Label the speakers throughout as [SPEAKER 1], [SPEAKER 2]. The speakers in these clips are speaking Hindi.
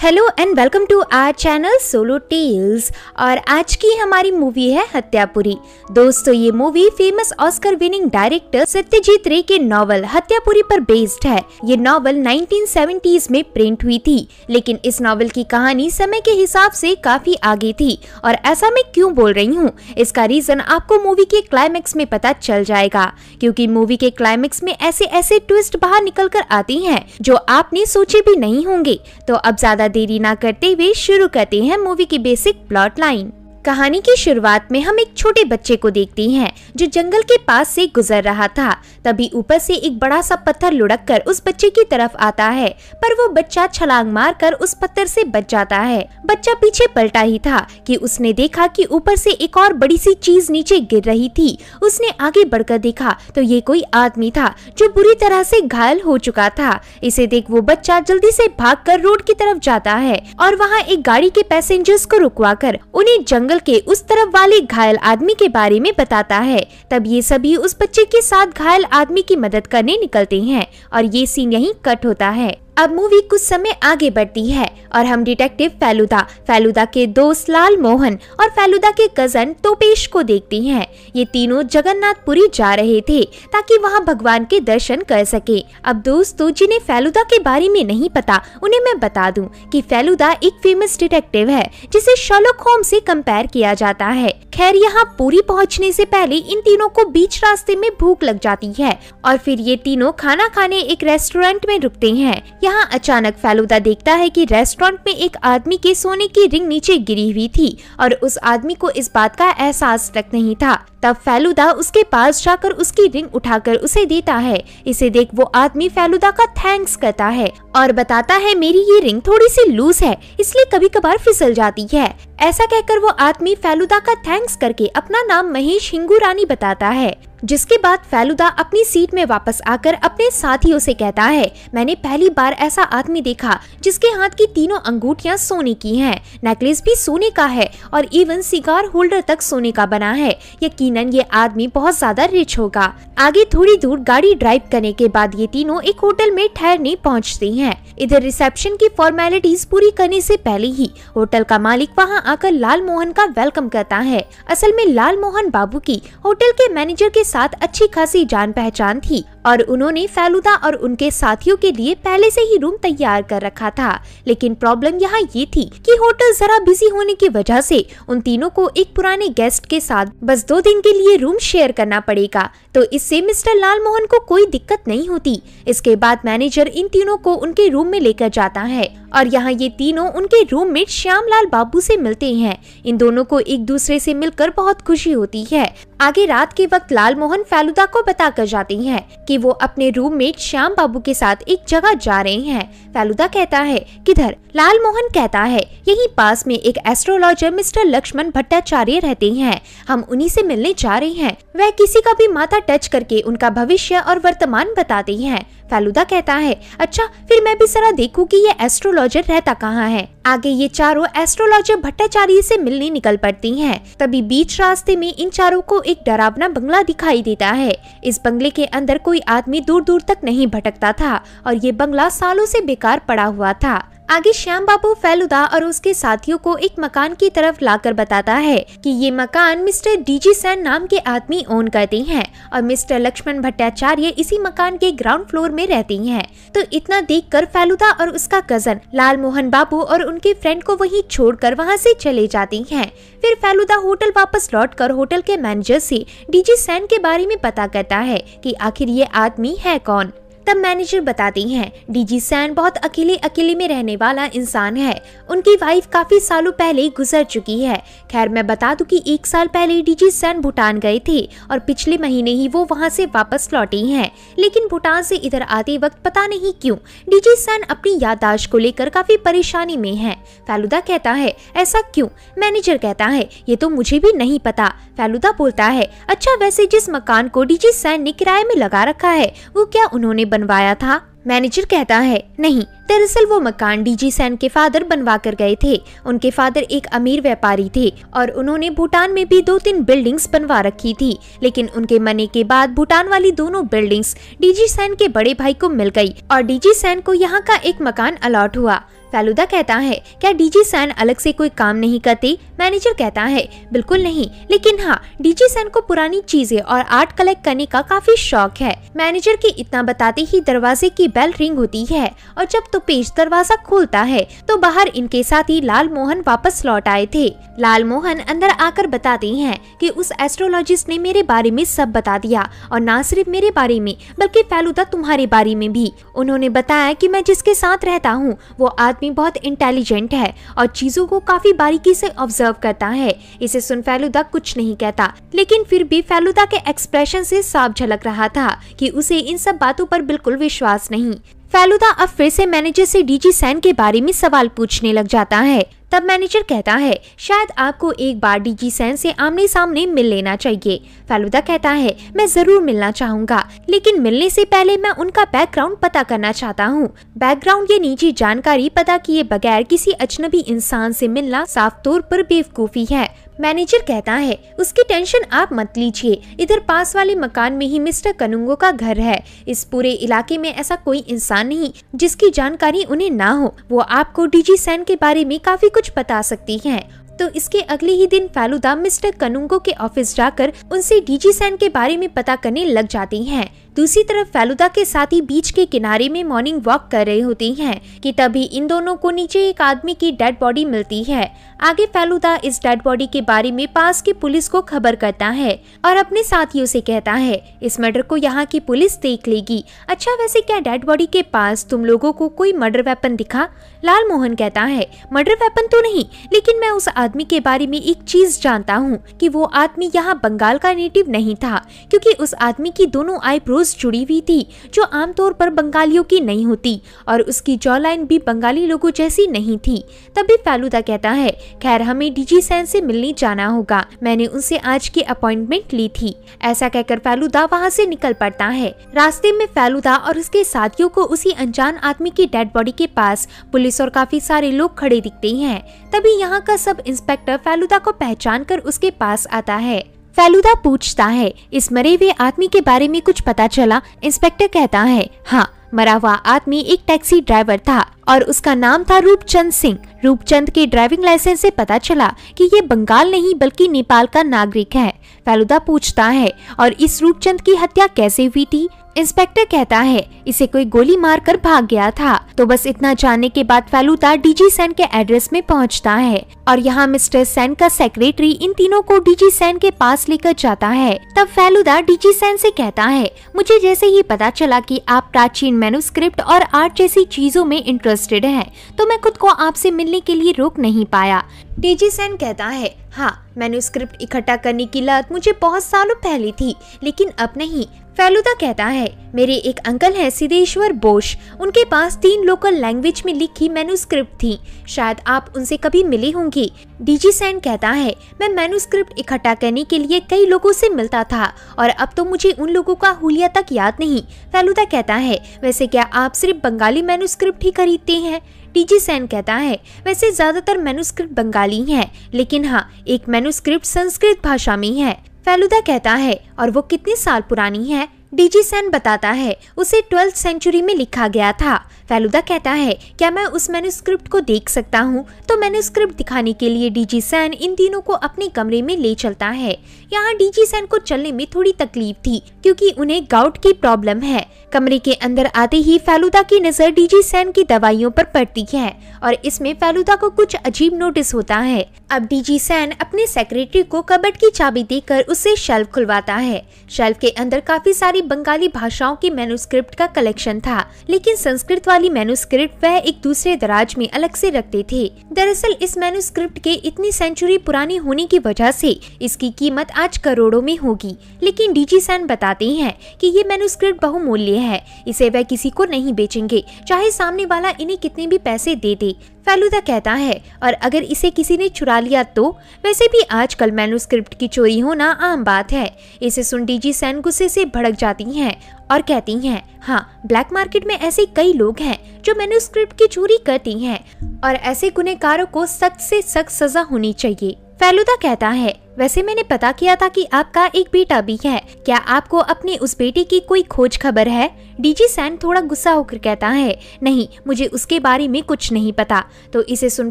[SPEAKER 1] Hello and welcome to our channel solo tales. और आज की हमारी मूवी है हत्यापुरी। दोस्तों, ये movie famous Oscar winning director Satyajit Ray के नॉवल हत्यापुरी पर बेस्ड है। ये नॉवल 1970s में प्रिंट हुई थी, लेकिन इस नॉवल की कहानी समय के हिसाब से काफी आगे थी। और ऐसा मैं क्यों बोल रही हूँ, इसका रीजन आपको मूवी के क्लाइमेक्स में पता चल जाएगा, क्योंकि मूवी के क्लाइमेक्स में ऐसे ऐसे ट्विस्ट बाहर निकल कर आती हैं जो आपने सोचे भी नहीं होंगे। तो अब ज्यादा देरी ना करते हुए शुरू करते हैं मूवी की बेसिक प्लॉट लाइन। कहानी की शुरुआत में हम एक छोटे बच्चे को देखते हैं जो जंगल के पास से गुजर रहा था। तभी ऊपर से एक बड़ा सा पत्थर लुढ़क कर उस बच्चे की तरफ आता है, पर वो बच्चा छलांग मारकर उस पत्थर से बच जाता है। बच्चा पीछे पलटा ही था कि उसने देखा कि ऊपर से एक और बड़ी सी चीज नीचे गिर रही थी। उसने आगे बढ़कर देखा तो ये कोई आदमी था जो बुरी तरह से घायल हो चुका था। इसे देख वो बच्चा जल्दी से भागकर रोड की तरफ जाता है और वहाँ एक गाड़ी के पैसेंजर्स को रुकवाकर उन्हें जंगल के उस तरफ वाले घायल आदमी के बारे में बताता है। तब ये सभी उस बच्चे के साथ घायल आदमी की मदद करने निकलते हैं और ये सीन यहीं कट होता है। अब मूवी कुछ समय आगे बढ़ती है और हम डिटेक्टिव फेलुदा के दोस्त लाल मोहन और फेलुदा के कजन तोपेश को देखते हैं। ये तीनों जगन्नाथपुरी जा रहे थे ताकि वहां भगवान के दर्शन कर सके। अब दोस्तों, जिन्हें फेलुदा के बारे में नहीं पता उन्हें मैं बता दूं कि फेलुदा एक फेमस डिटेक्टिव है जिसे शर्लॉक होम्स से कंपेयर किया जाता है। खैर, यहाँ पूरी पहुँचने से पहले इन तीनों को बीच रास्ते में भूख लग जाती है और फिर ये तीनों खाना खाने एक रेस्टोरेंट में रुकते हैं। यहाँ अचानक फेलुदा देखता है कि रेस्टोरेंट में एक आदमी के सोने की रिंग नीचे गिरी हुई थी और उस आदमी को इस बात का एहसास तक नहीं था। तब फेलुदा उसके पास जाकर उसकी रिंग उठाकर उसे देता है। इसे देख वो आदमी फेलुदा का थैंक्स करता है और बताता है, मेरी ये रिंग थोड़ी सी लूज है इसलिए कभी कभार फिसल जाती है। ऐसा कहकर वो आदमी फेलुदा का थैंक्स करके अपना नाम महेश हिंगुरानी बताता है। जिसके बाद फेलुदा अपनी सीट में वापस आकर अपने साथियों से कहता है, मैंने पहली बार ऐसा आदमी देखा जिसके हाथ की तीनों अंगूठियां सोने की हैं, नेकलेस भी सोने का है और इवन सिगार होल्डर तक सोने का बना है। यकीनन ये आदमी बहुत ज्यादा रिच होगा। आगे थोड़ी दूर गाड़ी ड्राइव करने के बाद ये तीनों एक होटल में ठहरने पहुँचते हैं। इधर रिसेप्शन की फॉर्मेलिटीज पूरी करने से पहले ही होटल का मालिक वहाँ आकर लाल मोहन का वेलकम करता है। असल में लाल मोहन बाबू की होटल के मैनेजर के साथ अच्छी खासी जान पहचान थी और उन्होंने फेलुदा और उनके साथियों के लिए पहले से ही रूम तैयार कर रखा था। लेकिन प्रॉब्लम यहाँ ये थी कि होटल जरा बिजी होने की वजह से उन तीनों को एक पुराने गेस्ट के साथ बस 2 दिन के लिए रूम शेयर करना पड़ेगा। तो इससे मिस्टर लाल मोहन को कोई दिक्कत नहीं होती। इसके बाद मैनेजर इन तीनों को उनके रूम में लेकर जाता है और यहाँ ये तीनों उनके रूममेट श्यामलाल बाबू से मिलते हैं। इन दोनों को एक दूसरे से मिलकर बहुत खुशी होती है। आगे रात के वक्त लाल मोहन फेलुदा को बताकर जाते हैं कि वो अपने रूममेट श्याम बाबू के साथ एक जगह जा रहे हैं। फेलुदा कहता है, किधर? लाल मोहन कहता है, यहीं पास में एक एस्ट्रोलॉजर मिस्टर लक्ष्मण भट्टाचार्य रहते हैं, हम उन्हीं से मिलने जा रहे हैं। वह किसी का भी माथा टच करके उनका भविष्य और वर्तमान बताते हैं। फेलुदा कहता है, अच्छा फिर मैं भी जरा देखूं कि ये एस्ट्रोलॉजर रहता कहाँ है। आगे ये चारों एस्ट्रोलॉजर भट्टाचार्य से मिलने निकल पड़ती हैं। तभी बीच रास्ते में इन चारों को एक डरावना बंगला दिखाई देता है। इस बंगले के अंदर कोई आदमी दूर दूर तक नहीं भटकता था और ये बंगला सालों से बेकार पड़ा हुआ था। आगे श्याम बाबू फेलुदा और उसके साथियों को एक मकान की तरफ लाकर बताता है कि ये मकान मिस्टर डीजी सेन नाम के आदमी ओन करते हैं और मिस्टर लक्ष्मण भट्टाचार्य इसी मकान के ग्राउंड फ्लोर में रहती हैं। तो इतना देखकर फेलुदा और उसका कजन लाल मोहन बाबू और उनके फ्रेंड को वहीं छोड़कर वहां से चले जाती हैं। फिर फेलुदा होटल वापस लौटकर होटल के मैनेजर से डीजी सेन के बारे में पता करता है कि आखिर ये आदमी है कौन। तब मैनेजर बताती हैं, डीजी सेन बहुत अकेले में रहने वाला इंसान है। उनकी वाइफ काफी सालों पहले गुजर चुकी है। खैर, मैं बता दूं कि 1 साल पहले डीजी सेन भूटान गए थे और पिछले महीने ही वो वहां से वापस लौटे हैं। लेकिन भूटान से इधर आते वक्त पता नहीं क्यों डीजी सेन अपनी याददाश्त को लेकर काफी परेशानी में है। फेलुदा कहता है, ऐसा क्यों? मैनेजर कहता है, ये तो मुझे भी नहीं पता। फेलुदा बोलता है, अच्छा वैसे जिस मकान को डीजी सेन ने किराए में लगा रखा है वो क्या उन्होंने बनवाया था? मैनेजर कहता है, नहीं, दरअसल वो मकान डीजी सेन के फादर बनवा कर गए थे। उनके फादर एक अमीर व्यापारी थे और उन्होंने भूटान में भी 2-3 बिल्डिंग्स बनवा रखी थी। लेकिन उनके मरने के बाद भूटान वाली दोनों बिल्डिंग्स डीजी सेन के बड़े भाई को मिल गई और डीजी सेन को यहाँ का एक मकान अलॉट हुआ। फेलुदा कहता है, क्या डीजी सैन अलग से कोई काम नहीं करते? मैनेजर कहता है, बिल्कुल नहीं, लेकिन हाँ, डीजी सैन को पुरानी चीजें और आर्ट कलेक्ट करने का काफी शौक है। मैनेजर के इतना बताते ही दरवाजे की बेल रिंग होती है और जब तुपेश दरवाजा खोलता है तो बाहर इनके साथी लाल मोहन वापस लौट आए थे। लाल मोहन अंदर आकर बताते हैं कि उस एस्ट्रोलॉजिस्ट ने मेरे बारे में सब बता दिया, और न सिर्फ मेरे बारे में बल्कि फेलुदा तुम्हारे बारे में भी। उन्होंने बताया कि मैं जिसके साथ रहता हूँ वो आदमी बहुत इंटेलिजेंट है और चीजों को काफी बारीकी से ऑब्जर्व करता है। इसे सुन फेलुदा कुछ नहीं कहता, लेकिन फिर भी फेलुदा के एक्सप्रेशन से साफ झलक रहा था कि उसे इन सब बातों पर बिल्कुल विश्वास नहीं। फेलुदा अब फिर से मैनेजर से डीजी सैन के बारे में सवाल पूछने लग जाता है। तब मैनेजर कहता है, शायद आपको एक बार डीजी सैन से आमने सामने मिल लेना चाहिए। फेलुदा कहता है, मैं जरूर मिलना चाहूंगा, लेकिन मिलने से पहले मैं उनका बैकग्राउंड पता करना चाहता हूँ। बैकग्राउंड ये निजी जानकारी पता किए बगैर किसी अजनबी इंसान से मिलना साफ तौर पर बेवकूफी है। मैनेजर कहता है, उसकी टेंशन आप मत लीजिए, इधर पास वाले मकान में ही मिस्टर कनुंगो का घर है। इस पूरे इलाके में ऐसा कोई इंसान नहीं जिसकी जानकारी उन्हें ना हो। वो आपको डीजी सैन के बारे में काफी कुछ बता सकती हैं। तो इसके अगले ही दिन फेलुदा मिस्टर कनुंगो के ऑफिस जाकर उनसे डीजी सैन के बारे में पता करने लग जाती हैं। दूसरी तरफ फेलुदा के साथी बीच के किनारे में मॉर्निंग वॉक कर रहे होते हैं कि तभी इन दोनों को नीचे एक आदमी की डेड बॉडी मिलती है। आगे फेलुदा इस डेड बॉडी के बारे में पास की पुलिस को खबर करता है और अपने साथियों से कहता है, इस मर्डर को यहाँ की पुलिस देख लेगी। अच्छा, वैसे क्या डेड बॉडी के पास तुम लोगों को कोई मर्डर वेपन दिखा? लाल मोहन कहता है, मर्डर वेपन तो नहीं, लेकिन मैं उस आदमी के बारे में एक चीज जानता हूँ कि वो आदमी यहाँ बंगाल का नेटिव नहीं था, क्योंकि उस आदमी की दोनों आईब्रोज जुड़ी हुई थी जो आमतौर पर बंगालियों की नहीं होती, और उसकी जॉ लाइन भी बंगाली लोगों जैसी नहीं थी। तभी फेलुदा कहता है, खैर हमें डीजी सैन से मिलने जाना होगा, मैंने उनसे आज की अपॉइंटमेंट ली थी। ऐसा कहकर फेलुदा वहाँ से निकल पड़ता है। रास्ते में फेलुदा और उसके साथियों को उसी अनजान आदमी की डेड बॉडी के पास पुलिस और काफी सारे लोग खड़े दिखते हैं। तभी यहाँ का सब इंस्पेक्टर फेलुदा को पहचान कर उसके पास आता है। फेलुदा पूछता है, इस मरे हुए आदमी के बारे में कुछ पता चला? इंस्पेक्टर कहता है, हाँ, मरा हुआ आदमी एक टैक्सी ड्राइवर था और उसका नाम था रूपचंद सिंह। रूपचंद के ड्राइविंग लाइसेंस से पता चला कि ये बंगाल नहीं बल्कि नेपाल का नागरिक है। फेलुदा पूछता है, और इस रूपचंद की हत्या कैसे हुई थी? इंस्पेक्टर कहता है, इसे कोई गोली मारकर भाग गया था। तो बस इतना जानने के बाद फेलुदा डीजी सैन के एड्रेस में पहुंचता है और यहाँ मिस्टर सैन का सेक्रेटरी इन तीनों को डीजी सैन के पास लेकर जाता है। तब फेलुदा डीजी सैन से कहता है, मुझे जैसे ही पता चला कि आप प्राचीन मैन्युस्क्रिप्ट और आर्ट जैसी चीजों में इंटरेस्टेड हैं, तो मैं खुद को आपसे मिलने के लिए रोक नहीं पाया। डीजी सैन कहता है, हाँ, मैन्युस्क्रिप्ट इकट्ठा करने की लत मुझे बहुत सालों पहले थी, लेकिन अब नहीं। फेलुदा कहता है, मेरे एक अंकल हैं सिद्धेश्वर बोस, उनके पास 3 लोकल लैंग्वेज में लिखी मैन्युस्क्रिप्ट थी, शायद आप उनसे कभी मिले होंगे। डीजी सैन कहता है, मैं मैन्युस्क्रिप्ट इकट्ठा करने के लिए कई लोगों से मिलता था और अब तो मुझे उन लोगों का हुलिया तक याद नहीं। फेलुदा कहता है, वैसे क्या आप सिर्फ बंगाली मैन्युस्क्रिप्ट ही खरीदते हैं? डीजी सैन कहता है, वैसे ज्यादातर मैन्युस्क्रिप्ट बंगाली हैं, लेकिन हाँ, एक मैन्युस्क्रिप्ट संस्कृत भाषा में है। फेलुदा कहता है, और वो कितने साल पुरानी है? डीजी सैन बताता है, उसे 12th सेंचुरी में लिखा गया था। फेलुदा कहता है, क्या मैं उस मैन्युस्क्रिप्ट को देख सकता हूँ? तो मैन्युस्क्रिप्ट दिखाने के लिए डीजी सैन इन तीनों को अपने कमरे में ले चलता है। यहाँ डीजी सैन को चलने में थोड़ी तकलीफ थी क्योंकि उन्हें गाउट की प्रॉब्लम है। कमरे के अंदर आते ही फेलुदा की नजर डीजी सैन की दवाइयों पर पड़ती है और इसमें फेलुदा को कुछ अजीब नोटिस होता है। अब डीजी सैन अपने सेक्रेटरी को कबर्ड की चाबी देकर उससे शेल्फ खुलवाता है। शेल्फ के अंदर काफी सारी बंगाली भाषाओं की मैन्युस्क्रिप्ट का कलेक्शन था, लेकिन संस्कृत वाली मैन्युस्क्रिप्ट वह एक दूसरे दराज में अलग से रखते थे। दरअसल इस मैन्युस्क्रिप्ट के इतनी सेंचुरी पुरानी होने की वजह से इसकी कीमत आज करोड़ों में होगी, लेकिन डीजी सैन बताते हैं कि ये मैन्युस्क्रिप्ट बहुमूल्य है, इसे वह किसी को नहीं बेचेंगे, चाहे सामने वाला इन्हें कितने भी पैसे दे दे। फेलुदा कहता है, और अगर इसे किसी ने चुरा लिया तो? वैसे भी आजकल मैन्युस्क्रिप्ट की चोरी होना आम बात है। इसे सुन डीजी सैन गुस्से से भड़क जाती हैं और कहती हैं, हाँ, ब्लैक मार्केट में ऐसे कई लोग हैं जो मैन्युस्क्रिप्ट की चोरी करती हैं और ऐसे गुनहगारों को सख्त से सख्त सजा होनी चाहिए। फेलुदा कहता है, वैसे मैंने पता किया था कि आपका एक बेटा भी है, क्या आपको अपने उस बेटे की कोई खोज खबर है? डीजी सैन थोड़ा गुस्सा होकर कहता है, नहीं, मुझे उसके बारे में कुछ नहीं पता। तो इसे सुन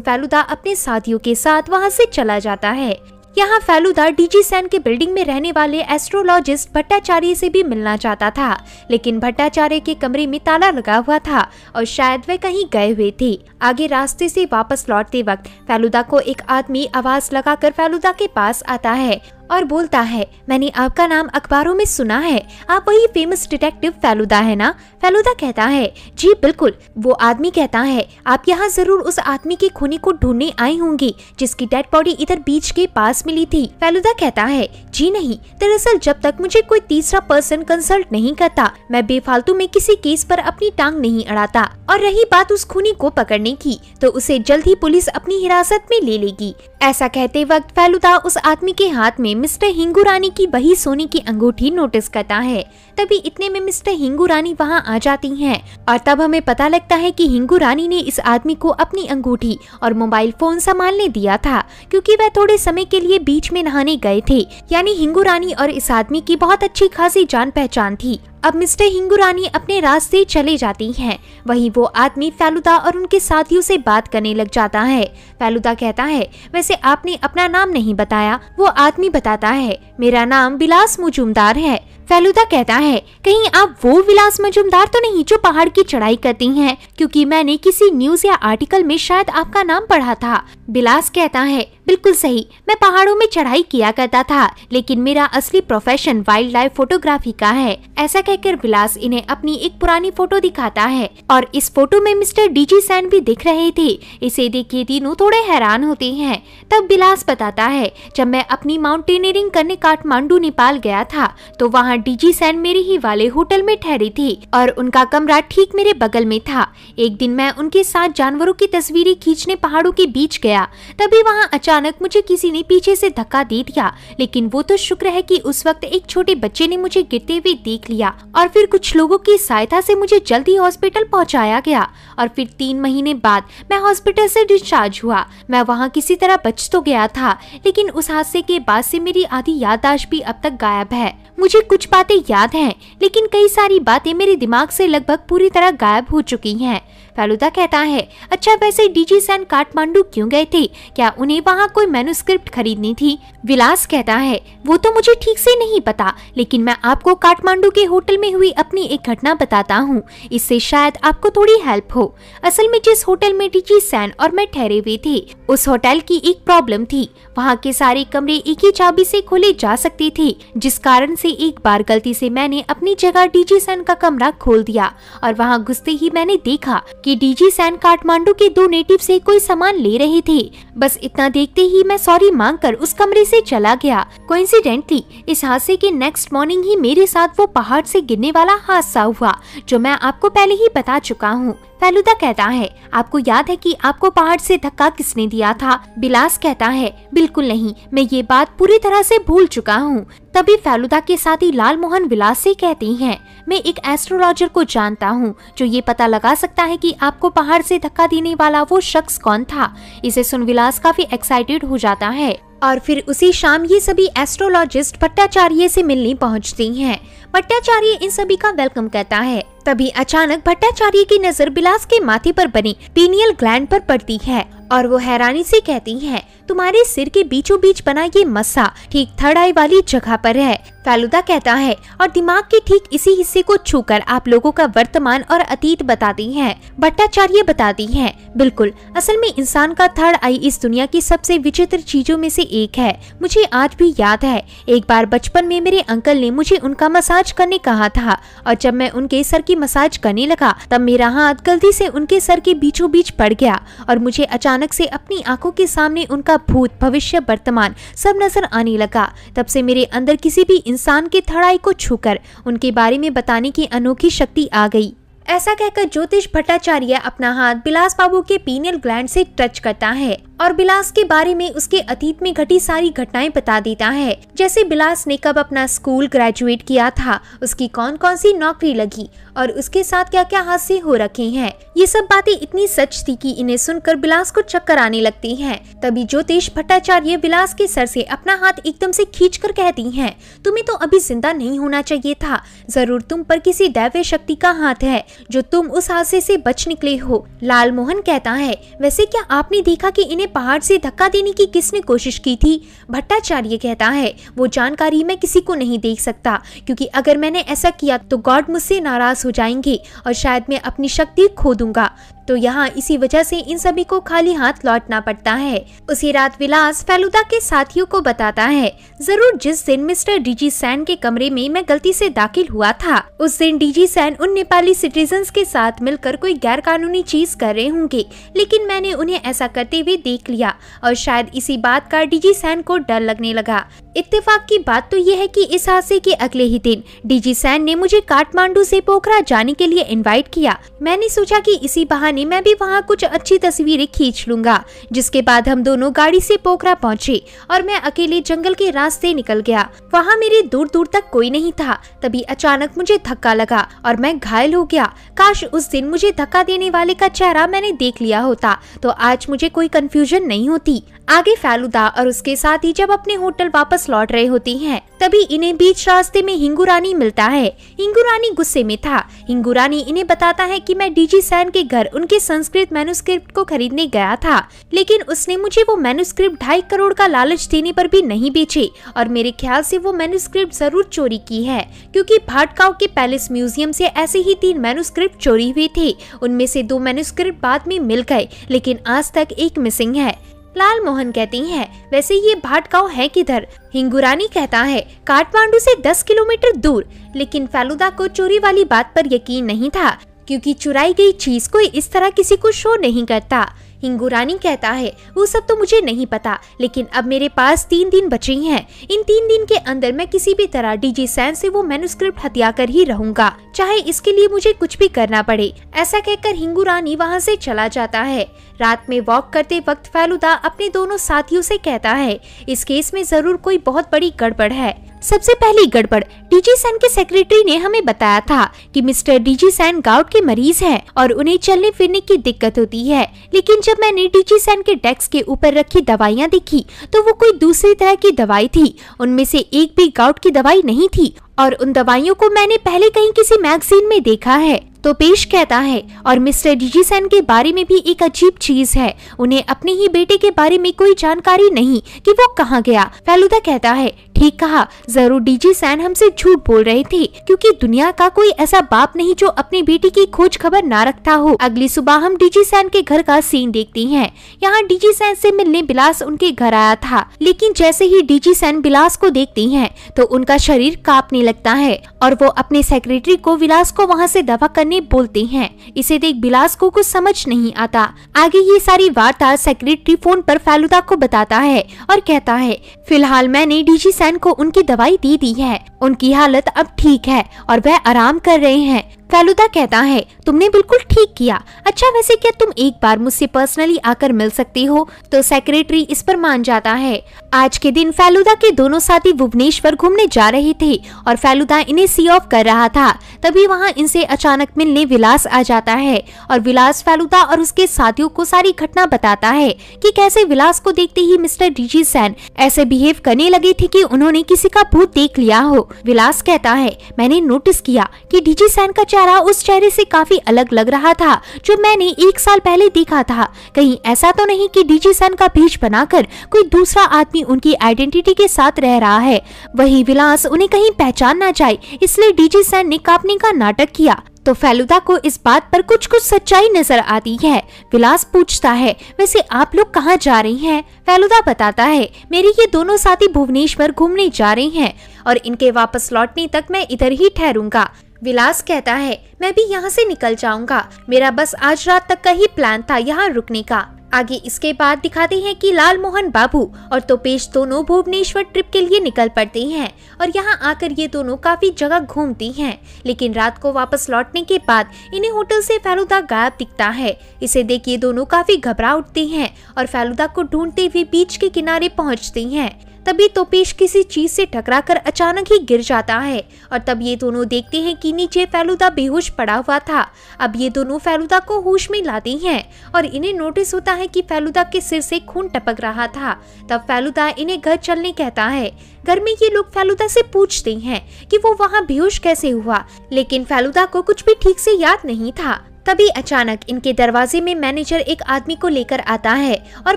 [SPEAKER 1] फेलुदा अपने साथियों के साथ वहाँ से चला जाता है। यहाँ फेलुदा डीजी सैन के बिल्डिंग में रहने वाले एस्ट्रोलॉजिस्ट भट्टाचार्य से भी मिलना चाहता था, लेकिन भट्टाचार्य के कमरे में ताला लगा हुआ था और शायद वे कहीं गए हुए थे। आगे रास्ते से वापस लौटते वक्त फेलुदा को एक आदमी आवाज लगाकर फेलुदा के पास आता है और बोलता है, मैंने आपका नाम अखबारों में सुना है, आप वही फेमस डिटेक्टिव फेलुदा है ना? फेलुदा कहता है, जी बिल्कुल। वो आदमी कहता है, आप यहाँ जरूर उस आदमी के खूनी को ढूंढने आई होंगी जिसकी डेड बॉडी इधर बीच के पास मिली थी। फेलुदा कहता है, जी नहीं, दरअसल जब तक मुझे कोई तीसरा पर्सन कंसल्ट नहीं करता, मैं बेफालतू में किसी केस पर अपनी टांग नहीं अड़ाता। और रही बात उस खूनी को पकड़ने की, तो उसे जल्द ही पुलिस अपनी हिरासत में ले लेगी। ऐसा कहते वक्त फेलुदा उस आदमी के हाथ में मिस्टर हिंगुरानी की वही सोने की अंगूठी नोटिस करता है। तभी इतने में मिस्टर हिंगुरानी वहां आ जाती हैं और तब हमें पता लगता है कि हिंगुरानी ने इस आदमी को अपनी अंगूठी और मोबाइल फोन संभालने दिया था, क्योंकि वह थोड़े समय के लिए बीच में नहाने गए थे। यानी हिंगुरानी और इस आदमी की बहुत अच्छी खासी जान पहचान थी। अब मिस्टर हिंगुरानी अपने रास्ते चले जाती हैं। वहीं वो आदमी फेलुदा और उनके साथियों से बात करने लग जाता है। फेलुदा कहता है, वैसे आपने अपना नाम नहीं बताया। वो आदमी बताता है, मेरा नाम विलास मजूमदार है। फेलुदा कहता है, कहीं आप वो विलास मजूमदार तो नहीं जो पहाड़ की चढ़ाई करती हैं? क्योंकि मैंने किसी न्यूज या आर्टिकल में शायद आपका नाम पढ़ा था। विलास कहता है, बिल्कुल सही, मैं पहाड़ों में चढ़ाई किया करता था, लेकिन मेरा असली प्रोफेशन वाइल्ड लाइफ फोटोग्राफी का है। ऐसा कहकर विलास इन्हें अपनी एक पुरानी फोटो दिखाता है और इस फोटो में मिस्टर डीजी सैन भी दिख रहे थे। इसे देख के तीनों थोड़े हैरान होते हैं। तब विलास बताता है, जब मैं अपनी माउंटेनियरिंग करने काठमांडू नेपाल गया था, तो वहाँ डीजी सैन मेरे ही वाले होटल में ठहरे थे और उनका कमरा ठीक मेरे बगल में था। एक दिन मैं उनके साथ जानवरों की तस्वीरें खींचने पहाड़ों के बीच गया, तभी वहाँ अचानक मुझे किसी ने पीछे से धक्का दे दिया, लेकिन वो तो शुक्र है कि उस वक्त एक छोटे बच्चे ने मुझे गिरते हुए देख लिया और फिर कुछ लोगों की सहायता से मुझे जल्दी हॉस्पिटल पहुँचाया गया और फिर 3 महीने बाद मैं हॉस्पिटल से डिस्चार्ज हुआ। मैं वहाँ किसी तरह बच तो गया था, लेकिन उस हादसे के बाद से मेरी आधी याददाश्त भी अब तक गायब है। मुझे कुछ बातें याद हैं, लेकिन कई सारी बातें मेरे दिमाग से लगभग पूरी तरह गायब हो चुकी हैं। फेलुदा कहता है, अच्छा वैसे डीजी सैन काठमांडू क्यों गए थे? क्या उन्हें वहाँ कोई मैन्युस्क्रिप्ट खरीदनी थी? विलास कहता है, वो तो मुझे ठीक से नहीं पता, लेकिन मैं आपको काठमांडू के होटल में हुई अपनी एक घटना बताता हूँ, इससे शायद आपको थोड़ी हेल्प हो। असल में जिस होटल में डीजी सैन और मैं ठहरे हुए थे, उस होटल की एक प्रॉब्लम थी। वहाँ के सारे कमरे एक ही चाबी से खोले जा सकते थे, जिस कारण से एक बार गलती से मैंने अपनी जगह डीजी सैन का कमरा खोल दिया और वहाँ घुसते ही मैंने देखा कि डीजी सैन काठमांडू के 2 नेटिव से कोई सामान ले रहे थे। बस इतना देखते ही मैं सॉरी मांगकर उस कमरे से चला गया। कोइंसिडेंटली इस हादसे के नेक्स्ट मॉर्निंग ही मेरे साथ वो पहाड़ से गिरने वाला हादसा हुआ, जो मैं आपको पहले ही बता चुका हूँ। फेलुदा कहता है, आपको याद है कि आपको पहाड़ से धक्का किसने दिया था? विलास कहता है, बिल्कुल नहीं, मैं ये बात पूरी तरह से भूल चुका हूँ। तभी फेलुदा के साथी लाल मोहन विलास से कहती हैं, मैं एक एस्ट्रोलॉजर को जानता हूँ जो ये पता लगा सकता है कि आपको पहाड़ से धक्का देने वाला वो शख्स कौन था। इसे सुन विलास काफी एक्साइटेड हो जाता है और फिर उसी शाम ये सभी एस्ट्रोलॉजिस्ट भट्टाचार्य से मिलने पहुँचती हैं। भट्टाचार्य इन सभी का वेलकम करता है। तभी अचानक भट्टाचार्य की नजर विलास के माथे पर बनी पीनियल ग्लैंड पर पड़ती है और वो हैरानी से कहती है, तुम्हारे सिर के बीचों बीच बना ये मस्सा ठीक थर्ड आई वाली जगह पर है। फेलुदा कहता है, और दिमाग के ठीक इसी हिस्से को छूकर आप लोगों का वर्तमान और अतीत बताती हैं। भट्टाचार्य बताती हैं, बिल्कुल, असल में इंसान का थर्ड आई इस दुनिया की सबसे विचित्र चीजों में से एक है। मुझे आज भी याद है, एक बार बचपन में मेरे अंकल ने मुझे उनका मसाज करने कहा था और जब मैं उनके सर की मसाज करने लगा तब मेरा हाथ गलती से उनके सर के बीचों बीच पड़ गया और मुझे अचानक से अपनी आंखों के सामने उनका भूत, भविष्य, वर्तमान सब नजर आने लगा। तब से मेरे अंदर किसी भी इंसान के थर्ड आई को छूकर उनके बारे में बताने की अनोखी शक्ति आ गई। ऐसा कहकर ज्योतिष भट्टाचार्य अपना हाथ विलास बाबू के पीनियल ग्लैंड से टच करता है और बिलास के बारे में उसके अतीत में घटी सारी घटनाएं बता देता है, जैसे बिलास ने कब अपना स्कूल ग्रेजुएट किया था, उसकी कौन कौन सी नौकरी लगी और उसके साथ क्या क्या हादसे हो रखे हैं। ये सब बातें इतनी सच थी कि इन्हें सुनकर बिलास को चक्कर आने लगती हैं। तभी ज्योतिष भट्टाचार्य बिलास के सर से अपना हाथ एकदम से खींचकर कहती हैं, तुम्हें तो अभी जिंदा नहीं होना चाहिए था, जरूर तुम पर किसी दैवीय शक्ति का हाथ है जो तुम उस हादसे से बच निकले हो। लाल मोहन कहता है, वैसे क्या आपने देखा कि इन्हें पहाड़ से धक्का देने की किसने कोशिश की थी? भट्टाचार्य कहता है, वो जानकारी मैं किसी को नहीं दे सकता, क्योंकि अगर मैंने ऐसा किया तो गॉड मुझसे नाराज हो जाएंगे और शायद मैं अपनी शक्ति खो दूंगा। तो यहाँ इसी वजह से इन सभी को खाली हाथ लौटना पड़ता है। उसी रात विलास फेलुदा के साथियों को बताता है, जरूर जिस दिन मिस्टर डीजी सैन के कमरे में मैं गलती से दाखिल हुआ था, उस दिन डीजी सैन उन नेपाली सिटीजन्स के साथ मिलकर कोई गैर कानूनी चीज कर रहे होंगे, लेकिन मैंने उन्हें ऐसा करते हुए देख लिया और शायद इसी बात का डीजी सैन को डर लगने लगा। इत्तेफाक की बात तो यह है कि इस हादसे के अगले ही दिन डीजी सैन ने मुझे काठमांडू से पोखरा जाने के लिए इनवाइट किया। मैंने सोचा कि इसी बहाने मैं भी वहाँ कुछ अच्छी तस्वीरें खींच लूंगा। जिसके बाद हम दोनों गाड़ी से पोखरा पहुँचे और मैं अकेले जंगल के रास्ते निकल गया। वहाँ मेरे दूर दूर तक कोई नहीं था। तभी अचानक मुझे धक्का लगा और मैं घायल हो गया। काश उस दिन मुझे धक्का देने वाले का चेहरा मैंने देख लिया होता तो आज मुझे कोई कंफ्यूजन नहीं होती। आगे फेलुदा और उसके साथी जब अपने होटल वापस लौट रहे होती हैं, तभी इन्हें बीच रास्ते में हिंगू रानी मिलता है। हिंगू रानी गुस्से में था। हिंगू रानी इन्हें बताता है कि मैं डीजी सैन के घर उनके संस्कृत मैन्युस्क्रिप्ट को खरीदने गया था, लेकिन उसने मुझे वो मैन्युस्क्रिप्ट 2.5 करोड़ का लालच देने पर भी नहीं बेचे और मेरे ख्याल से वो मैन्युस्क्रिप्ट जरूर चोरी की है, क्योंकि भाटगांव के पैलेस म्यूजियम से ऐसे ही 3 मैन्युस्क्रिप्ट चोरी हुए थे। उनमें से 2 मैन्युस्क्रिप्ट बाद में मिल गए, लेकिन आज तक एक मिसिंग है। लाल मोहन कहती हैं, वैसे ये भाटगांव है किधर? हिंगू रानी कहता है, काठमांडू से 10 किलोमीटर दूर। लेकिन फेलुदा को चोरी वाली बात पर यकीन नहीं था, क्योंकि चुराई गई चीज कोई इस तरह किसी को शो नहीं करता। हिंगू रानी कहता है, वो सब तो मुझे नहीं पता, लेकिन अब मेरे पास 3 दिन बचे हैं। इन 3 दिन के अंदर मैं किसी भी तरह डीजी सैन से वो मैन्युस्क्रिप्ट हत्या कर ही रहूंगा, चाहे इसके लिए मुझे कुछ भी करना पड़े। ऐसा कहकर हिंगू रानी वहाँ से चला जाता है। रात में वॉक करते वक्त फेलुदा अपने दोनों साथियों से कहता है, इस केस में जरूर कोई बहुत बड़ी गड़बड़ है। सबसे पहली गड़बड़, डीजी सैन के सेक्रेटरी ने हमें बताया था कि मिस्टर डीजी सैन गाउट के मरीज हैं और उन्हें चलने फिरने की दिक्कत होती है, लेकिन जब मैंने डीजी सैन के डेस्क के ऊपर रखी दवाइयाँ देखी तो वो कोई दूसरी तरह की दवाई थी। उनमें से एक भी गाउट की दवाई नहीं थी और उन दवाइयों को मैंने पहले कहीं किसी मैगजीन में देखा है। तो पेश कहता है, और मिस्टर डीजी सैन के बारे में भी एक अजीब चीज है, उन्हें अपने ही बेटे के बारे में कोई जानकारी नहीं कि वो कहाँ गया। फेलुदा कहता है, ठीक कहा, जरूर डीजी सैन हमसे झूठ बोल रहे थे, क्योंकि दुनिया का कोई ऐसा बाप नहीं जो अपनी बेटी की खोज खबर ना रखता हो। अगली सुबह हम डीजी सैन के घर का सीन देखती हैं। यहाँ डीजी सैन से मिलने बिलास उनके घर आया था, लेकिन जैसे ही डीजी सैन बिलास को देखती हैं तो उनका शरीर कांपने लगता है और वो अपने सेक्रेटरी को विलास को वहाँ से दफा करने बोलते हैं। इसे देख बिलास को कुछ समझ नहीं आता। आगे ये सारी वार्ता सेक्रेटरी फोन पर फेलुदा को बताता है और कहता है, फिलहाल मैंने डीजी सैन को उनकी दवाई दे दी है, उनकी हालत अब ठीक है और वह आराम कर रहे हैं। फेलुदा कहता है, तुमने बिल्कुल ठीक किया। अच्छा, वैसे क्या तुम एक बार मुझसे पर्सनली आकर मिल सकती हो? तो सेक्रेटरी इस पर मान जाता है। आज के दिन फेलुदा के दोनों साथी भुवनेश्वर घूमने जा रहे थे और फेलुदा इन्हें सी ऑफ कर रहा था। तभी वहाँ इनसे अचानक मिलने विलास आ जाता है और विलास फेलुदा और उसके साथियों को सारी घटना बताता है कि कैसे विलास को देखते ही मिस्टर डीजी सैन ऐसे बिहेव करने लगे थे कि उन्होंने किसी का भूत देख लिया हो। विलास कहता है, मैंने नोटिस किया कि डीजी सैन का चेहरा उस चेहरे से काफी अलग लग रहा था जो मैंने 1 साल पहले देखा था। कहीं ऐसा तो नहीं कि डीजी सैन का भेष बनाकर कोई दूसरा आदमी उनकी आइडेंटिटी के साथ रह रहा है? वही विलास उन्हें कहीं पहचान ना जाए, इसलिए डीजी सैन ने कांपने का नाटक किया। तो फेलुदा को इस बात पर कुछ सच्चाई नजर आती है। विलास पूछता है, वैसे आप लोग कहाँ जा रही हैं? फेलुदा बताता है, मेरे ये दोनों साथी भुवनेश्वर घूमने जा रहे हैं और इनके वापस लौटने तक मैं इधर ही ठहरूंगा। विलास कहता है, मैं भी यहाँ से निकल जाऊंगा, मेरा बस आज रात तक का ही प्लान था यहाँ रुकने का। आगे इसके बाद दिखाते हैं कि लाल मोहन बाबू और तोपेश दोनों भुवनेश्वर ट्रिप के लिए निकल पड़ते हैं और यहाँ आकर ये दोनों काफी जगह घूमती हैं, लेकिन रात को वापस लौटने के बाद इन्हें होटल से फेलुदा गायब दिखता है। इसे देख ये दोनों काफी घबरा उठते हैं और फेलुदा को ढूंढते हुए बीच के किनारे पहुँचते हैं। तभी तोपेश किसी चीज से टकराकर अचानक ही गिर जाता है और तब ये दोनों देखते हैं कि नीचे फेलुदा बेहोश पड़ा हुआ था। अब ये दोनों फेलुदा को होश में लाते हैं और इन्हें नोटिस होता है कि फेलुदा के सिर से खून टपक रहा था। तब फेलुदा इन्हें घर चलने कहता है। घर में ये लोग फेलुदा से पूछते हैं कि वो वहाँ बेहोश कैसे हुआ, लेकिन फेलुदा को कुछ भी ठीक से याद नहीं था। तभी अचानक इनके दरवाजे में मैनेजर एक आदमी को लेकर आता है और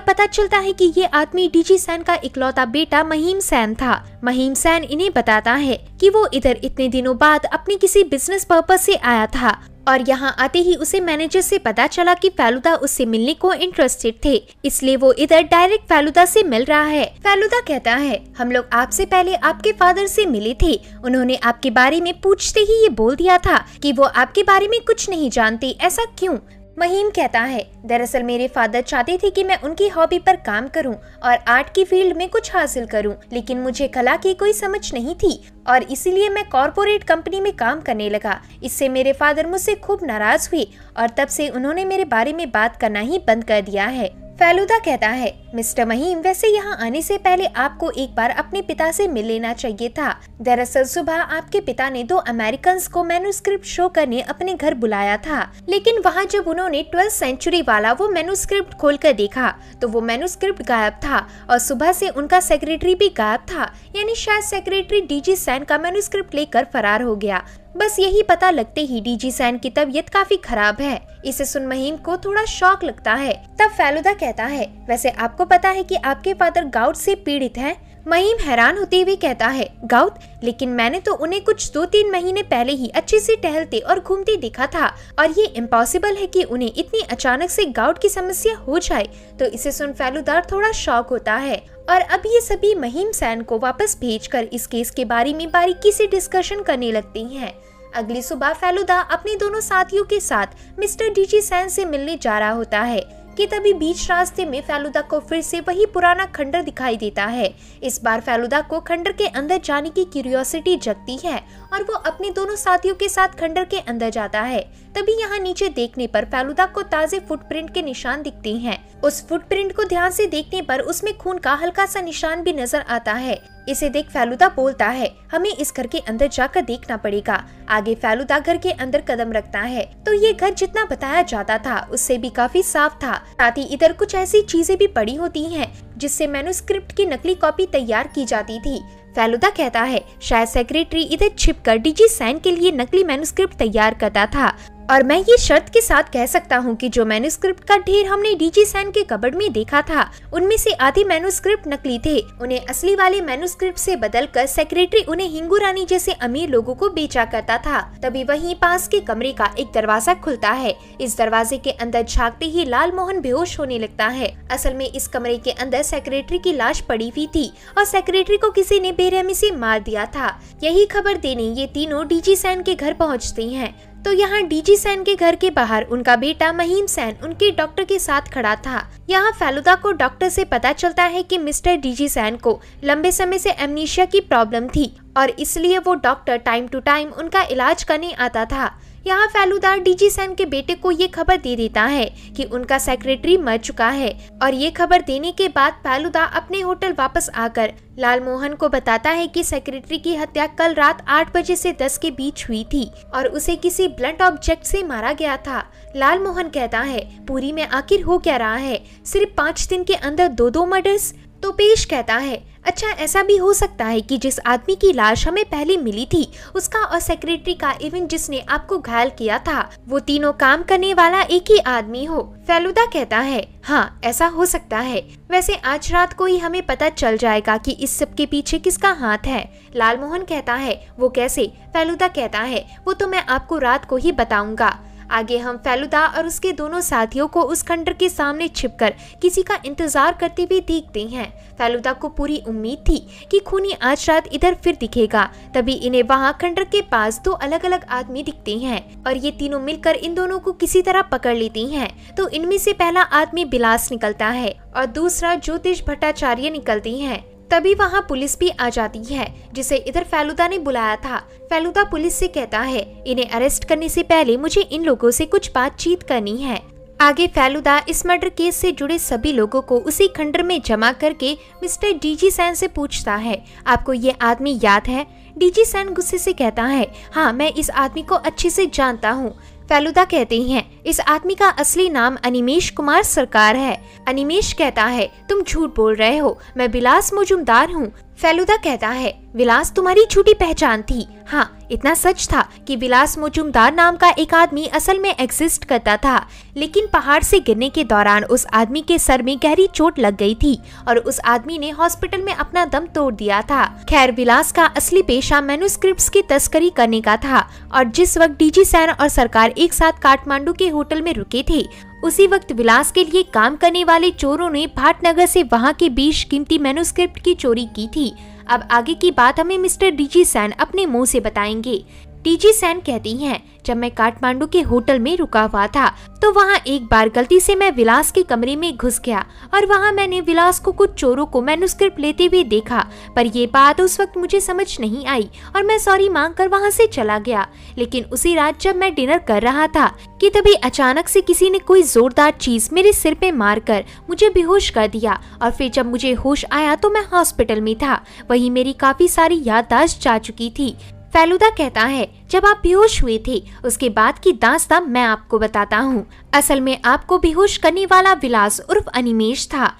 [SPEAKER 1] पता चलता है कि ये आदमी डीजी सैन का इकलौता बेटा महिम सैन था। महिम सैन इन्हें बताता है कि वो इधर इतने दिनों बाद अपने किसी बिजनेस पर्पस से आया था और यहाँ आते ही उसे मैनेजर से पता चला कि फेलुदा उससे मिलने को इंटरेस्टेड थे, इसलिए वो इधर डायरेक्ट फेलुदा से मिल रहा है। फेलुदा कहता है, हम लोग आपसे पहले आपके फादर से मिले थे, उन्होंने आपके बारे में पूछते ही ये बोल दिया था कि वो आपके बारे में कुछ नहीं जानते, ऐसा क्यों? महिम कहता है, दरअसल मेरे फादर चाहते थे कि मैं उनकी हॉबी पर काम करूं और आर्ट की फील्ड में कुछ हासिल करूं, लेकिन मुझे कला की कोई समझ नहीं थी और इसीलिए मैं कॉर्पोरेट कंपनी में काम करने लगा। इससे मेरे फादर मुझसे खूब नाराज हुए और तब से उन्होंने मेरे बारे में बात करना ही बंद कर दिया है। फेलुदा कहता है, मिस्टर महिम, वैसे यहाँ आने से पहले आपको एक बार अपने पिता से मिल लेना चाहिए था। दरअसल सुबह आपके पिता ने 2 अमेरिकन को मैन्युस्क्रिप्ट शो करने अपने घर बुलाया था, लेकिन वहाँ जब उन्होंने 12th सेंचुरी वाला वो मैन्युस्क्रिप्ट खोलकर देखा तो वो मैन्युस्क्रिप्ट गायब था और सुबह से उनका सेक्रेटरी भी गायब था, यानी शायद सेक्रेटरी डीजी सैन का मैन्युस्क्रिप्ट लेकर फरार हो गया। बस यही पता लगते ही डीजी सैन की तबीयत काफी खराब है। इसे सुन महिम को थोड़ा शॉक लगता है। तब फेलुदा कहता है, वैसे आपको पता है कि आपके फादर गाउट से पीड़ित हैं? महिम हैरान होते हुए कहता है, गाउट? लेकिन मैंने तो उन्हें कुछ 2-3 महीने पहले ही अच्छे से टहलते और घूमते देखा था और ये इम्पॉसिबल है कि उन्हें इतनी अचानक से गाउट की समस्या हो जाए। तो इसे सुन फेलुदा थोड़ा शॉक होता है और अब ये सभी महिम सैन को वापस भेजकर इस केस के बारे में बारीकी से डिस्कशन करने लगती हैं। अगली सुबह फेलुदा अपने दोनों साथियों के साथ मिस्टर डीजी सैन से मिलने जा रहा होता है कि तभी बीच रास्ते में फेलुदा को फिर से वही पुराना खंडर दिखाई देता है। इस बार फेलुदा को खंडर के अंदर जाने की क्यूरियोसिटी जगती है और वो अपने दोनों साथियों के साथ खंडर के अंदर जाता है। तभी यहाँ नीचे देखने पर फेलुदा को ताजे फुटप्रिंट के निशान दिखते हैं। उस फुटप्रिंट को ध्यान से देखने पर उसमें खून का हल्का सा निशान भी नजर आता है। इसे देख फेलुदा बोलता है, हमें इस घर के अंदर जाकर देखना पड़ेगा। आगे फेलुदा घर के अंदर कदम रखता है तो ये घर जितना बताया जाता था उससे भी काफी साफ था। साथ ही इधर कुछ ऐसी चीजें भी पड़ी होती हैं जिससे मैन्युस्क्रिप्ट की नकली कॉपी तैयार की जाती थी। फेलुदा कहता है, शायद सेक्रेटरी इधर छिपकर डीजी सैन के लिए नकली मैन्युस्क्रिप्ट तैयार करता था और मैं ये शर्त के साथ कह सकता हूँ कि जो मैन्युस्क्रिप्ट का ढेर हमने डीजी सैन के कबर्ड में देखा था उनमें से आधे मैन्युस्क्रिप्ट नकली थे। उन्हें असली वाले मैन्युस्क्रिप्ट से बदलकर सेक्रेटरी उन्हें हिंगू रानी जैसे अमीर लोगों को बेचा करता था। तभी वहीं पास के कमरे का एक दरवाजा खुलता है। इस दरवाजे के अंदर झांकते ही लाल मोहन बेहोश होने लगता है। असल में इस कमरे के अंदर सेक्रेटरी की लाश पड़ी हुई थी और सेक्रेटरी को किसी ने बेरहमी से मार दिया था। यही खबर देने ये तीनों डीजी सैन के घर पहुँचते हैं तो यहाँ डीजी सैन के घर के बाहर उनका बेटा महिम सैन उनके डॉक्टर के साथ खड़ा था। यहाँ फेलुदा को डॉक्टर से पता चलता है कि मिस्टर डीजी सैन को लंबे समय से एमनीशिया की प्रॉब्लम थी और इसलिए वो डॉक्टर टाइम टू टाइम उनका इलाज करने आता था। यहाँ फेलुदा डीजी सैन के बेटे को ये खबर दे देता है कि उनका सेक्रेटरी मर चुका है और ये खबर देने के बाद फेलुदा अपने होटल वापस आकर लाल मोहन को बताता है कि सेक्रेटरी की हत्या कल रात 8 बजे से 10 के बीच हुई थी और उसे किसी ब्लंट ऑब्जेक्ट से मारा गया था। लाल मोहन कहता है, पुरी में आखिर हो क्या रहा है, सिर्फ 5 दिन के अंदर 2 मर्डर्स। तोपेश कहता है, अच्छा ऐसा भी हो सकता है कि जिस आदमी की लाश हमें पहले मिली थी उसका और सेक्रेटरी का, इवन जिसने आपको घायल किया था, वो तीनों काम करने वाला एक ही आदमी हो। फेलुदा कहता है, हाँ ऐसा हो सकता है। वैसे आज रात को ही हमें पता चल जाएगा कि इस सब के पीछे किसका हाथ है। लाल मोहन कहता है, वो कैसे? फेलुदा कहता है, वो तो मैं आपको रात को ही बताऊंगा। आगे हम फेलुदा और उसके दोनों साथियों को उस खंडर के सामने छिपकर किसी का इंतजार करते हुए देखते हैं। फेलुदा को पूरी उम्मीद थी कि खूनी आज रात इधर फिर दिखेगा। तभी इन्हें वहाँ खंडर के पास दो अलग अलग आदमी दिखते हैं और ये तीनों मिलकर इन दोनों को किसी तरह पकड़ लेती हैं। तो इनमें से पहला आदमी बिलास निकलता है और दूसरा ज्योतिष भट्टाचार्य निकलती हैं। तभी वहाँ पुलिस भी आ जाती है, जिसे इधर फेलुदा ने बुलाया था। फेलुदा पुलिस से कहता है, इन्हें अरेस्ट करने से पहले मुझे इन लोगों से कुछ बातचीत करनी है। आगे फेलुदा इस मर्डर केस से जुड़े सभी लोगों को उसी खंडर में जमा करके मिस्टर डीजी सैन से पूछता है, आपको ये आदमी याद है? डीजी सैन गुस्से से कहता है, हाँ मैं इस आदमी को अच्छे से जानता हूँ। फेलुदा कहते हैं, इस आदमी का असली नाम अनिमेश कुमार सरकार है। अनिमेश कहता है, तुम झूठ बोल रहे हो, मैं बिलास मजुमदार हूँ। फेलुदा कहता है, विलास तुम्हारी झूठी पहचान थी। हाँ, इतना सच था कि विलास मजुमदार नाम का एक आदमी असल में एग्जिस्ट करता था, लेकिन पहाड़ से गिरने के दौरान उस आदमी के सर में गहरी चोट लग गई थी और उस आदमी ने हॉस्पिटल में अपना दम तोड़ दिया था। खैर, विलास का असली पेशा मैन्युस्क्रिप्ट्स की तस्करी करने का था और जिस वक्त डीजी सैन और सरकार एक साथ काठमांडू के होटल में रुके थे, उसी वक्त विलास के लिए काम करने वाले चोरों ने भाटनगर से वहाँ के 20 कीमती मैन्युस्क्रिप्ट की चोरी की थी। अब आगे की बात हमें मिस्टर डीजी सैन अपने मुंह से बताएंगे। डीजी सैन कहती हैं, जब मैं काठमांडू के होटल में रुका हुआ था तो वहाँ एक बार गलती से मैं विलास के कमरे में घुस गया और वहाँ मैंने विलास को कुछ चोरों को मैन्युस्क्रिप्ट लेते हुए देखा, पर ये बात उस वक्त मुझे समझ नहीं आई और मैं सॉरी मांगकर वहाँ से चला गया। लेकिन उसी रात जब मैं डिनर कर रहा था कि तभी अचानक से किसी ने कोई जोरदार चीज मेरे सिर पे मारकर मुझे बेहोश कर दिया और फिर जब मुझे होश आया तो मैं हॉस्पिटल में था। वहीं मेरी काफी सारी याददाश्त जा चुकी थी। फेलुदा कहता है, जब आप बेहोश हुए थे उसके बाद की दास्तां मैं आपको बताता हूँ। असल में आपको बेहोश करने वाला विलास उर्फ अनिमेश था।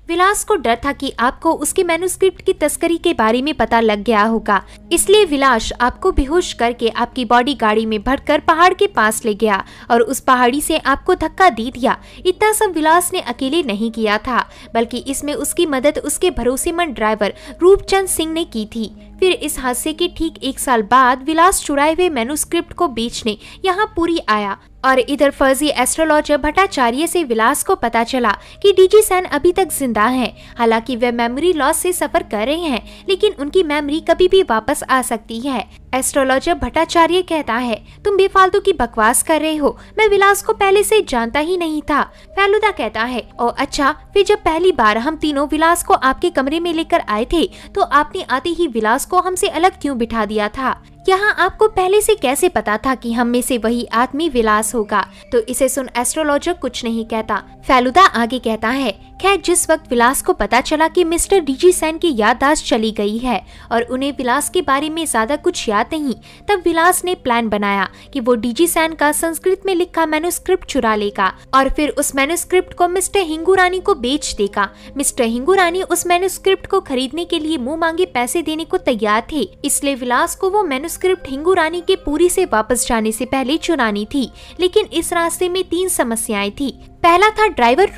[SPEAKER 1] विलास को डर था कि आपको उसके मैन्युस्क्रिप्ट की तस्करी के बारे में पता लग गया होगा, इसलिए विलास आपको बेहोश करके आपकी बॉडी गाड़ी में भरकर पहाड़ के पास ले गया और उस पहाड़ी से आपको धक्का दे दिया। इतना सब विलास ने अकेले नहीं किया था, बल्कि इसमें उसकी मदद उसके भरोसेमंद ड्राइवर रूपचंद सिंह ने की थी। फिर इस हादसे के ठीक 1 साल बाद विलास चुराए हुए मैन्युस्क्रिप्ट को बेचने यहाँ पुरी आया और इधर फर्जी एस्ट्रोलॉजर भट्टाचार्य से विलास को पता चला कि डीजी सैन अभी तक जिंदा हैं। हालांकि वे मेमोरी लॉस से सफर कर रहे हैं, लेकिन उनकी मेमोरी कभी भी वापस आ सकती है। एस्ट्रोलॉजर भट्टाचार्य कहता है, तुम बेफालतू की बकवास कर रहे हो, मैं विलास को पहले से जानता ही नहीं था। फेलुदा कहता है, ओ अच्छा, फिर जब पहली बार हम तीनों विलास को आपके कमरे में लेकर आए थे तो आपने आते ही विलास को हमसे अलग क्यों बिठा दिया था? यहाँ आपको पहले से कैसे पता था कि हम में से वही आदमी विलास होगा? तो इसे सुन एस्ट्रोलॉजर कुछ नहीं कहता। फेलुदा आगे कहता है, खैर जिस वक्त विलास को पता चला कि मिस्टर डीजी सैन की याददाश्त चली गई है और उन्हें विलास के बारे में ज्यादा कुछ याद नहीं, तब विलास ने प्लान बनाया कि वो डीजी सैन का संस्कृत में लिखा मैन्युस्क्रिप्ट चुरा लेगा और फिर उस मैन्युस्क्रिप्ट को मिस्टर हिंगुरानी को बेच देगा। मिस्टर हिंगुरानी उस मैन्युस्क्रिप्ट को खरीदने के लिए मुंह मांगे पैसे देने को तैयार थे, इसलिए विलास को वो मैन्युस्क्रिप्ट हिंगुरानी के पुरी से वापस जाने से पहले चुरानी थी। लेकिन इस रास्ते में 3 समस्याएं थी। पहला था ड्राइवर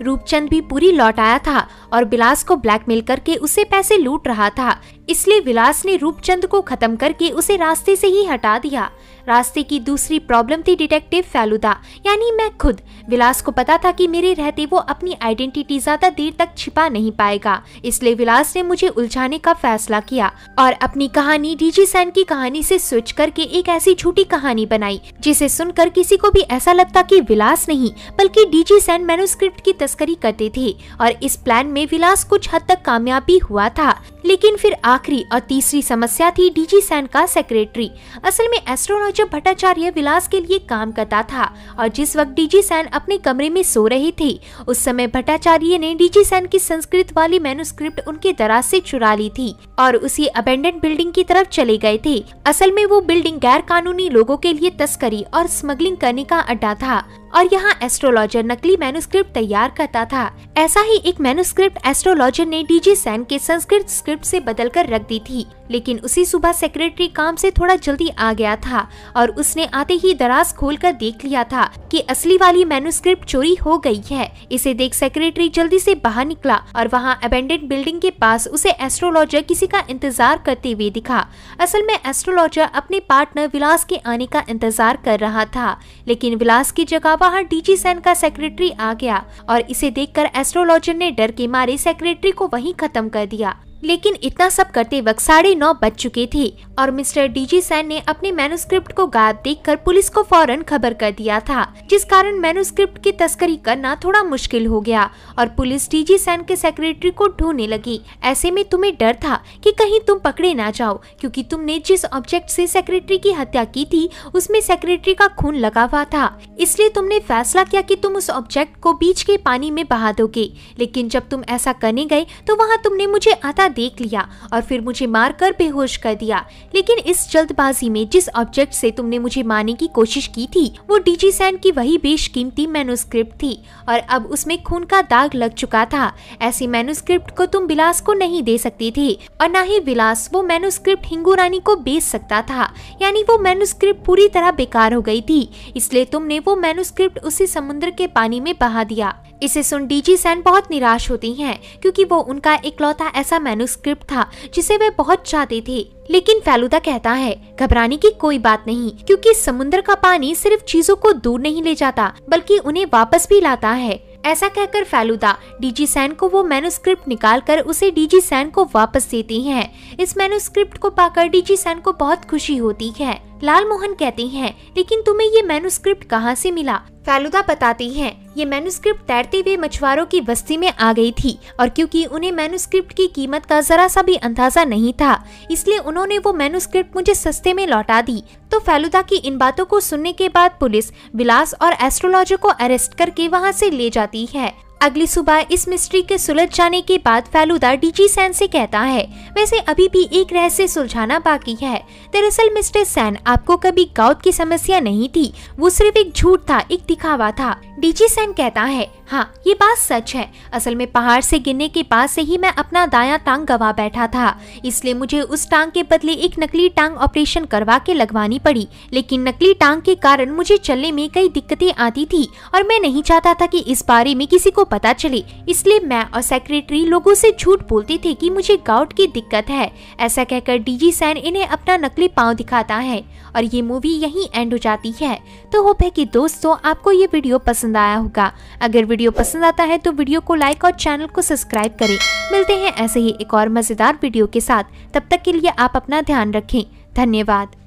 [SPEAKER 1] रूपचंद भी पूरी लौट आया था और विलास को ब्लैकमेल करके उससे पैसे लूट रहा था, इसलिए विलास ने रूपचंद को खत्म करके उसे रास्ते से ही हटा दिया। रास्ते की दूसरी प्रॉब्लम थी डिटेक्टिव फेलुदा, यानी मैं खुद। विलास को पता था कि मेरे रहते वो अपनी आइडेंटिटी ज्यादा देर तक छिपा नहीं पाएगा, इसलिए विलास ने मुझे उलझाने का फैसला किया और अपनी कहानी डीजी सैन की कहानी से स्विच करके एक ऐसी झूठी कहानी बनाई जिसे सुनकर किसी को भी ऐसा लगता कि विलास नहीं बल्कि डीजी सैन मैन्युस्क्रिप्ट की तस्करी करते थे। और इस प्लान में विलास कुछ हद तक कामयाब भी हुआ था। लेकिन फिर आखिरी और तीसरी समस्या थी डीजी सैन का सेक्रेटरी। असल में एस्ट्रोलॉजर भट्टाचार्य विलास के लिए काम करता था और जिस वक्त डीजी सैन अपने कमरे में सो रहे थे उस समय भट्टाचार्य ने डीजी सैन की संस्कृत वाली मैन्युस्क्रिप्ट उनके दराज से चुरा ली थी और उसी अबेंडेंड बिल्डिंग की तरफ चले गए थे। असल में वो बिल्डिंग गैर कानूनी लोगों के लिए तस्करी और स्मगलिंग करने का अड्डा था और यहाँ एस्ट्रोलॉजर नकली मैन्युस्क्रिप्ट तैयार करता था। ऐसा ही एक मैन्युस्क्रिप्ट एस्ट्रोलॉजर ने डीजी सैन के संस्कृत स्क्रिप्ट से बदलकर रख दी थी लेकिन उसी सुबह सेक्रेटरी काम से थोड़ा जल्दी आ गया था और उसने आते ही दराज खोलकर देख लिया था कि असली वाली मैन्युस्क्रिप्ट चोरी हो गई है। इसे देख सेक्रेटरी जल्दी से बाहर निकला और वहाँ अबेंडेड बिल्डिंग के पास उसे एस्ट्रोलॉजर किसी का इंतजार करते हुए दिखा। असल में एस्ट्रोलॉजर अपने पार्टनर विलास के आने का इंतजार कर रहा था, लेकिन विलास की जगह वहाँ डीजी सेन का सेक्रेटरी आ गया और इसे देखकर एस्ट्रोलॉजर ने डर के मारे सेक्रेटरी को वहीं खत्म कर दिया। लेकिन इतना सब करते वक्त 9:30 बज चुके थे और मिस्टर डीजी सेन ने अपने मैन्युस्क्रिप्ट को गायब देखकर पुलिस को फौरन खबर कर दिया था, जिस कारण मैन्युस्क्रिप्ट की तस्करी करना थोड़ा मुश्किल हो गया और पुलिस डीजी सेन के सेक्रेटरी को ढूंढने लगी। ऐसे में तुम्हें डर था कि कहीं तुम पकड़े ना जाओ, क्योंकि तुमने जिस ऑब्जेक्ट से सेक्रेटरी की हत्या की थी उसमें सेक्रेटरी का खून लगा हुआ था, इसलिए तुमने फैसला किया कि तुम उस ऑब्जेक्ट को बीच के पानी में बहा दोगे। लेकिन जब तुम ऐसा करने गए तो वहाँ तुमने मुझे आता देख लिया और फिर मुझे मारकर बेहोश कर दिया। लेकिन इस जल्दबाजी में जिस ऑब्जेक्ट से तुमने मुझे मारने की कोशिश की थी वो डीजी सेन की वही बेशकीमती मैन्युस्क्रिप्ट थी और अब उसमें खून का दाग लग चुका था। ऐसी मैन्युस्क्रिप्ट को तुम विलास को नहीं दे सकती थी और न ही विलास वो मैन्युस्क्रिप्ट हिंगू रानी को बेच सकता था, यानी वो मैन्युस्क्रिप्ट पूरी तरह बेकार हो गई थी, इसलिए तुमने वो मैन्युस्क्रिप्ट उसी समुद्र के पानी में बहा दिया। इसे सुन डीजी सेन बहुत निराश होती हैं, क्योंकि वो उनका इकलौता ऐसा मैन्युस्क्रिप्ट था जिसे वे बहुत चाहते थे। लेकिन फेलुदा कहता है घबराने की कोई बात नहीं, क्योंकि समुद्र का पानी सिर्फ चीजों को दूर नहीं ले जाता बल्कि उन्हें वापस भी लाता है। ऐसा कहकर फेलुदा डीजी सेन को वो मैन्युस्क्रिप्ट निकालकर उसे डीजी सेन को वापस देती हैं। इस मैन्युस्क्रिप्ट को पाकर डीजी सेन को बहुत खुशी होती है। लाल मोहन कहते हैं लेकिन तुम्हें ये मैन्युस्क्रिप्ट कहाँ से मिला? फेलुदा बताती हैं ये मैन्युस्क्रिप्ट तैरते हुए मछुआरों की बस्ती में आ गई थी और क्योंकि उन्हें मैन्युस्क्रिप्ट की कीमत का जरा सा भी अंदाजा नहीं था, इसलिए उन्होंने वो मैन्युस्क्रिप्ट मुझे सस्ते में लौटा दी। तो फेलुदा की इन बातों को सुनने के बाद पुलिस विलास और एस्ट्रोलॉजर को अरेस्ट करके वहाँ से ले जाती है। अगली सुबह इस मिस्ट्री के सुलझ जाने के बाद फेलुदा डीजी सेन से कहता है वैसे अभी भी एक रहस्य सुलझाना बाकी है। दरअसल मिस्टर सेन, आपको कभी गाउट की समस्या नहीं थी, वो सिर्फ एक झूठ था, एक दिखावा था। डीजी सेन कहता है हाँ ये बात सच है। असल में पहाड़ से गिरने के बाद से ही मैं अपना दायां टांग गवा बैठा था, इसलिए मुझे उस टांग के बदले एक नकली टांग ऑपरेशन करवा के लगवानी पड़ी। लेकिन नकली टांग के कारण मुझे चलने में कई दिक्कतें आती थी और मैं नहीं चाहता था कि इस बारे में किसी को पता चले, इसलिए मैं और सेक्रेटरी लोगों से झूठ बोलते थे कि मुझे गाउट की दिक्कत है। ऐसा कहकर डीजी सेन इन्हें अपना नकली पाँव दिखाता है और ये मूवी यहीं एंड हो जाती है। तो होप है कि दोस्तों आपको ये वीडियो पसंद आया होगा। अगर वीडियो पसंद आता है तो वीडियो को लाइक और चैनल को सब्सक्राइब करें। मिलते हैं ऐसे ही एक और मजेदार वीडियो के साथ, तब तक के लिए आप अपना ध्यान रखें। धन्यवाद।